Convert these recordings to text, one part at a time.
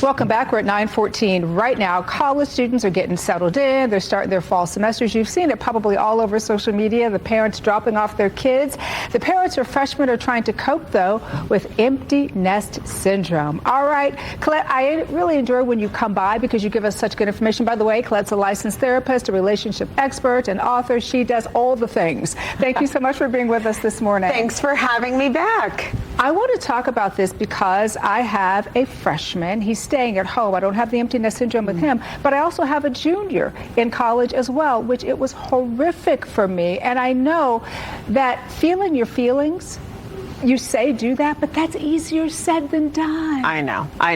Welcome back. We're at 9:14 right now. College students are getting settled in. They're starting their fall semesters. You've seen it probably all over social media, the parents dropping off their kids. The parents or freshmen are trying to cope, though, with empty nest syndrome. All right, Colette, I really enjoy when you come by because you give us such good information. By the way, Colette's a licensed therapist, a relationship expert, an author. She does all the things. Thank you so much for being with us this morning. Thanks for having me back. I want to talk about this because I have a freshman. He's staying at home. I don't have the empty nest syndrome with him, but I also have a junior in college as well, which it was horrific for me. And I know that feeling your feelings, you say do that, but that's easier said than done. I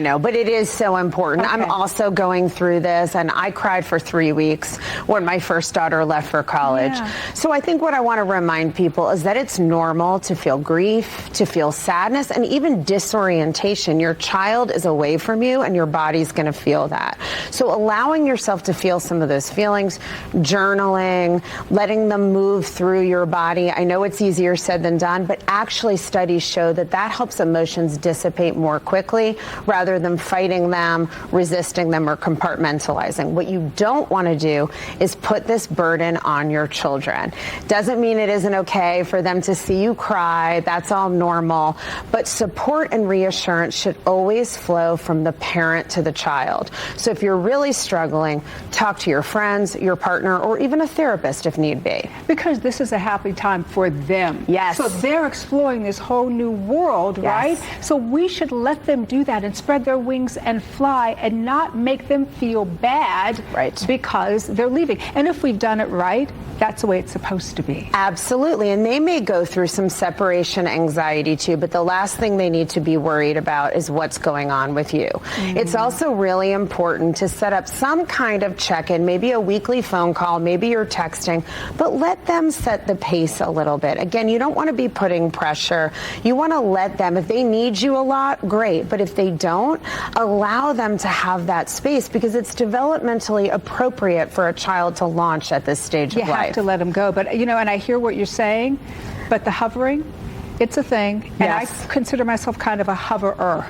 know, but it is so important. Okay. I'm also going through this, and I cried for 3 weeks when my first daughter left for college. Yeah. So I think what I want to remind people is that it's normal to feel grief, to feel sadness, and even disorientation. Your child is away from you, and your body's going to feel that. So allowing yourself to feel some of those feelings, journaling, letting them move through your body. I know it's easier said than done, but actually studies show that that helps emotions dissipate more quickly rather than fighting them, resisting them, or compartmentalizing. What you don't want to do is put this burden on your children. Doesn't mean it isn't okay for them to see you cry. That's all normal. But support and reassurance should always flow from the parent to the child. So if you're really struggling, talk to your friends, your partner, or even a therapist if need be. Because this is a happy time for them. Yes. So they're exploring this whole new world, right? So we should let them do that and spread their wings and fly and not make them feel bad because they're leaving. And if we've done it right, that's the way it's supposed to be. Absolutely. And they may go through some separation anxiety too, but the last thing they need to be worried about is what's going on with you. It's also really important to set up some kind of check-in, maybe a weekly phone call, maybe you're texting, but let them set the pace a little bit. Again, you don't want to be putting pressure. You want to let them, if they need you a lot, great. But if they don't, allow them to have that space because it's developmentally appropriate for a child to launch at this stage of life. To let them go. But, you know, and I hear what you're saying, but the hovering, it's a thing. And I consider myself kind of a hoverer.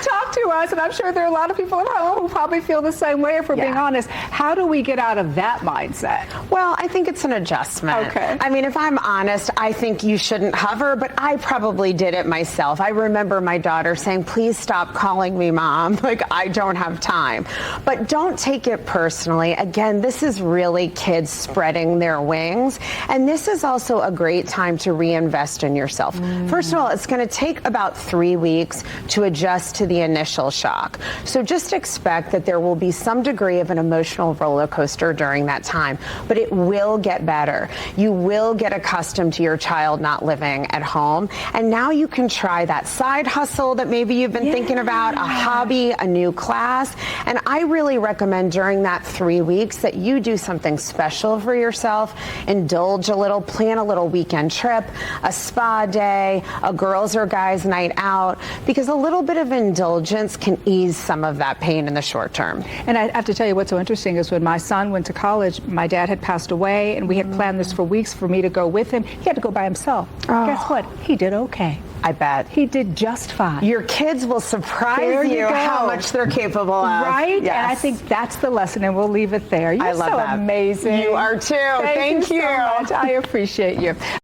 Talk to us, and I'm sure there are a lot of people at home who probably feel the same way, if we're being honest. How do we get out of that mindset? Well, I think it's an adjustment. Okay. I mean, if I'm honest, I think you shouldn't hover, but I probably did it myself. I remember my daughter saying, please stop calling me mom. Like, I don't have time. But don't take it personally. Again, this is really kids spreading their wings, and this is also a great time to reinvest in yourself. First of all, it's going to take about 3 weeks to adjust to the initial shock. So just expect that there will be some degree of an emotional roller coaster during that time, but it will get better. You will get accustomed to your child not living at home, and now you can try that side hustle that maybe you've been thinking about, a hobby, a new class. And I really recommend during that 3 weeks that you do something special for yourself, indulge a little, plan a little weekend trip, a spa day, a girls or guys night out, because a little bit of indulgence can ease some of that pain in the short term. And I have to tell you what's so interesting is when my son went to college, my dad had passed away, and we had planned this for weeks for me to go with him. He had to go by himself. Guess what? He did okay. I bet. He did just fine. Your kids will surprise you how much they're capable of. Right? Yes. And I think that's the lesson, and we'll leave it there. You're I love so that. amazing. You are too. Thank you so much. I appreciate you.